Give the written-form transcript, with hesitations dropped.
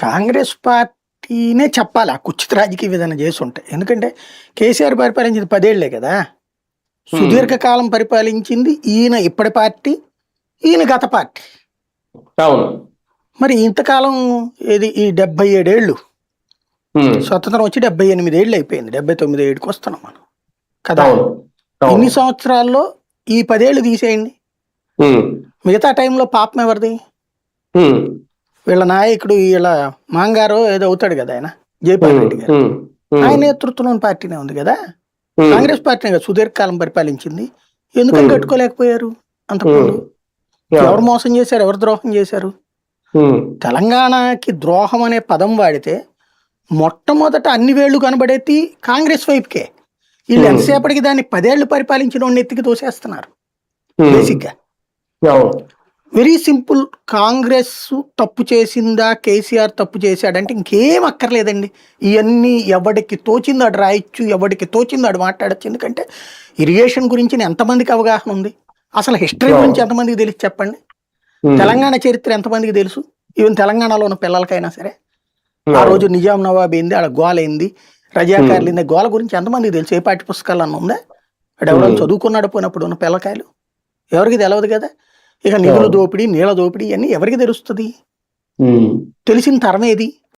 కాంగ్రెస్ పార్టీనే చెప్పాలి ఆ కుచిత రాజకీయ విధానం చేసి ఉంటే. ఎందుకంటే కేసీఆర్ పరిపాలించింది 10 ఏళ్లే కదా. సుదీర్ఘకాలం పరిపాలించింది ఈయన ఇప్పటి పార్టీ, ఈయన గత పార్టీ. అవును. మరి ఇంతకాలం ఏది ఈ 77 ఏళ్ళు స్వతంత్రం వచ్చి 78 ఏళ్ళు అయిపోయింది. 79 ఏడుకి వస్తున్నాం మనం కదా. ఇన్ని సంవత్సరాల్లో ఈ 10 ఏళ్ళు తీసేయండి, మిగతా టైంలో పాపం ఎవరిది? వీళ్ళ నాయకుడు వీళ్ళ మాంగారో ఏదో అవుతాడు కదా, ఆయన జైపాల్ రెడ్డి గారు, ఆయన నేతృత్వంలోని పార్టీనే ఉంది కదా. కాంగ్రెస్ పార్టీనే కదా సుదీర్ఘకాలం పరిపాలించింది. ఎందుకని కట్టుకోలేకపోయారు అంతకుముందు? ఎవరు మోసం చేశారు, ఎవరు ద్రోహం చేశారు? తెలంగాణకి ద్రోహం అనే పదం వాడితే మొట్టమొదట అన్ని వేళ్లు కనబడేది కాంగ్రెస్ వైపుకే. వీళ్ళు ఎంతసేపటికి దాన్ని 10 ఏళ్లు పరిపాలించిన వాడిని ఎత్తికి తోసేస్తున్నారు. బేసిక్ గా వెరీ సింపుల్. కాంగ్రెస్ తప్పు చేసిందా, కేసీఆర్ తప్పు చేశాడంటే ఇంకేం అక్కర్లేదండి. ఇవన్నీ ఎవడికి తోచిందాడు రాయొచ్చు, ఎవడికి తోచిందాడు మాట్లాడచ్చు. ఎందుకంటే ఇరిగేషన్ గురించి ఎంతమందికి అవగాహన ఉంది, అసలు హిస్టరీ గురించి ఎంతమందికి తెలిసి చెప్పండి, తెలంగాణ చరిత్ర ఎంతమందికి తెలుసు? ఈవెన్ తెలంగాణలో ఉన్న పిల్లలకైనా సరే ఆ రోజు నిజాం నవాబ్ ఏంది, ఆడ గోల ఏంది, రజాకార్లు ఏంది, గోల గురించి ఎంతమందికి తెలుసు? ఏ పాఠ్య పుస్తకాలన్నా ఉందా? అక్కడ ఎవరైనా చదువుకున్నాడు పోయినప్పుడు ఉన్న పిల్లకాయలు? ఎవరికి తెలియదు కదా. ఇక నిధుల దోపిడీ, నీళ్ళ దోపిడీ అన్నీ ఎవరికి తెలుస్తుంది? తెలిసిన తరం ఏది?